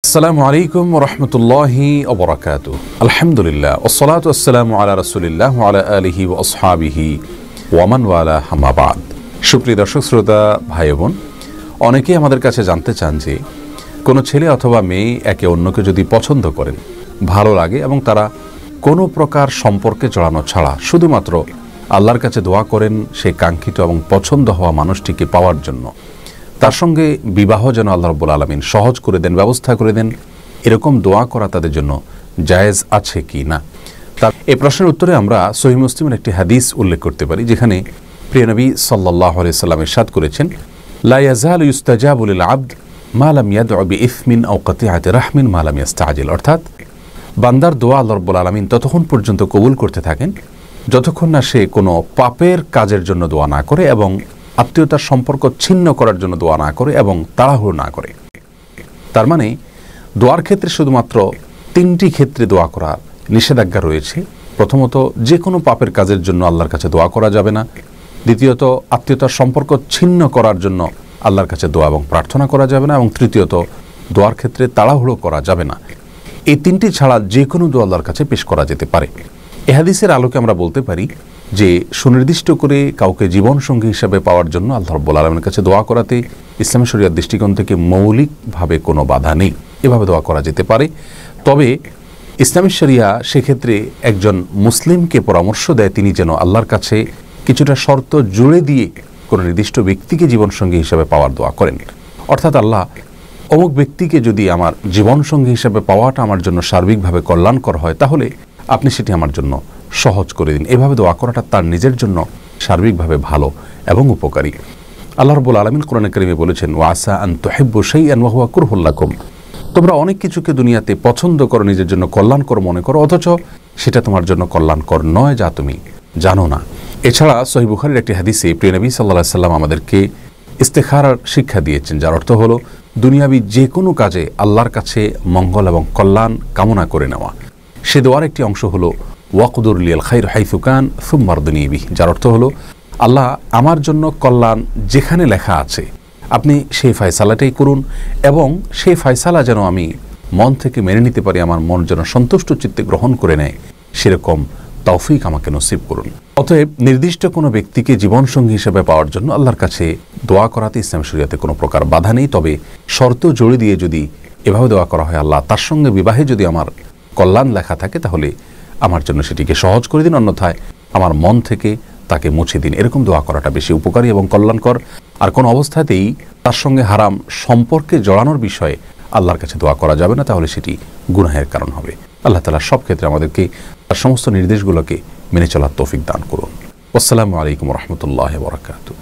আসসালামু আলাইকুম ওয়া রাহমাতুল্লাহি ওয়া বারাকাতুহু। আলহামদুলিল্লাহ ওয়াসসালাতু ওয়াসসালামু আলা রাসূলিল্লাহ ওয়া আলা আলিহি ওয়া আসহাবিহি ওয়া মান ওয়ালা, আম্মা বা'দ। সুপ্রিয় দর্শক শ্রোতা ভাই বোন, অনেকেই আমাদের কাছে জানতে চান যে কোনো ছেলে অথবা মেয়ে একে অন্যকে যদি পছন্দ করেন, ভালো লাগে এবং তারা কোনো প্রকার সম্পর্কে জড়ানো ছাড়া শুধুমাত্র আল্লাহর কাছে দোয়া করেন সেই কাঙ্ক্ষিত এবং পছন্দ হওয়া মানুষটিকে পাওয়ার জন্য, তার সঙ্গে বিবাহ যেন আল্লাহ রাব্বুল আলামিন সহজ করে দেন, ব্যবস্থা করে দেন, এরকম দোয়া করা তাদের জন্য জায়েজ আছে কি না। তার এই প্রশ্নের উত্তরে আমরা সহিহ মুসলিমের একটি হাদিস উল্লেখ করতে পারি, যেখানে প্রিয় নবী সাল্লাল্লাহু আলাইহি সাল্লাম ইরশাদ করেছেন, লা ইয়াজালু ইস্তাজাবু লিল আবদ মা লাম ইয়াদউ বিইসমিন আও কাতিআতি রাহমিন মা লাম ইস্তাজিল। অর্থাৎ বান্দার দোয়া আল্লাহ রাব্বুল আলামিন ততক্ষণ পর্যন্ত কবুল করতে থাকেন যতক্ষণ না সে কোনো পাপের কাজের জন্য দোয়া না করে এবং আত্মীয়তার সম্পর্ক ছিন্ন করার জন্য দোয়া না করে এবং তাড়াহুড়ো না করে। তার মানে দোয়ার ক্ষেত্রে শুধুমাত্র তিনটি ক্ষেত্রে দোয়া করা নিষেধাজ্ঞা রয়েছে। প্রথমত, যে কোনো পাপের কাজের জন্য আল্লাহর কাছে দোয়া করা যাবে না। দ্বিতীয়ত, আত্মীয়তার সম্পর্ক ছিন্ন করার জন্য আল্লাহর কাছে দোয়া এবং প্রার্থনা করা যাবে না। এবং তৃতীয়ত, দোয়ার ক্ষেত্রে তাড়াহুড়ো করা যাবে না। এই তিনটি ছাড়া যে কোনো দোয়া আল্লাহর কাছে পেশ করা যেতে পারে। এ হাদিসের আলোকে আমরা বলতে পারি যে সুনির্দিষ্ট করে কাউকে জীবনসঙ্গী হিসাবে পাওয়ার জন্য আল্লাহ রাব্বুল আলামিনের কাছে দোয়া করাতে ইসলামী শরীয়ত দৃষ্টিকোণ থেকে মৌলিকভাবে কোনো বাধা নেই, এভাবে দোয়া করা যেতে পারে। তবে ইসলামী শরিয়া সেক্ষেত্রে একজন মুসলিমকে পরামর্শ দেয় তিনি যেন আল্লাহর কাছে কিছুটা শর্ত জুড়ে দিয়ে কোনো নির্দিষ্ট ব্যক্তিকে জীবনসঙ্গী হিসাবে পাওয়ার দোয়া করেন। অর্থাৎ আল্লাহ, অমুক ব্যক্তিকে যদি আমার জীবনসঙ্গী হিসাবে পাওয়াটা আমার জন্য সার্বিকভাবে কল্যাণকর হয়, তাহলে আপনি সেটি আমার জন্য সহজ করে দিন। এভাবে দোয়া করাটা তার নিজের জন্য সার্বিকভাবে ভালো এবং উপকারী। আল্লাহ রাব্বুল আলামিন কোরআনে কারীমে বলেছেন, ওয়া আসা আন তুহিব্বু শাইআন ওয়া হুয়া কুরহুল লাকুম। তোমরা অনেক কিছুকে দুনিয়াতে পছন্দ করো, নিজের জন্য কল্যাণকর মনে করো, অথচ সেটা তোমার জন্য কল্যাণকর নয়, যা তুমি জানো না। এছাড়া সহিহ বুখারীর একটি হাদিসে প্রিয় নবী সাল্লাল্লাহু আলাইহি সাল্লাম আমাদেরকে ইস্তেখারার শিক্ষা দিয়েছেন, যার অর্থ হলো দুনিয়াবি যে কোনো কাজে আল্লাহর কাছে মঙ্গল এবং কল্যাণ কামনা করে নেওয়া। সে দোয়ার একটি অংশ হলো ওয়াকদুর লিয়াল খাইর হাইসু কান সুম্মা রদনি বিহি, যার অর্থ হলো আল্লাহ আমার জন্য কল্যাণ যেখানে লেখা আছে আপনি সেই ফয়সালাটাই করুন এবং সেই ফয়সালা যেন আমি মন থেকে মেনে নিতে পারি, আমার মন যেন সন্তুষ্ট চিত্তে গ্রহণ করে নেয়, সেরকম তৌফিক আমাকে নসিব করুন। অতএব নির্দিষ্ট কোনো ব্যক্তিকে জীবনসঙ্গী হিসেবে পাওয়ার জন্য আল্লাহর কাছে দোয়া করাতে ইসলাম শরিয়াতে কোনো প্রকার বাধা নেই। তবে শর্ত জড়ি দিয়ে যদি এভাবে দোয়া করা হয়, আল্লাহ তার সঙ্গে বিবাহে যদি আমার কল্যাণ লেখা থাকে, তাহলে আমার জন্য সেটিকে সহজ করে দিন, অন্যথায় আমার মন থেকে তাকে মুছে দিন। এরকম দোয়া করাটা বেশি উপকারী এবং কল্যাণকর। আর কোনো অবস্থাতেই তার সঙ্গে হারাম সম্পর্কে জড়ানোর বিষয়ে আল্লাহর কাছে দোয়া করা যাবে না, তাহলে সেটি গুনাহের কারণ হবে। আল্লাহ তাআলা সব ক্ষেত্রে আমাদেরকে তার সমস্ত নির্দেশগুলোকে মেনে চলার তৌফিক দান করুন। আসসালামু আলাইকুম ওয়া রাহমাতুল্লাহি ওয়া বারাকাতুহু।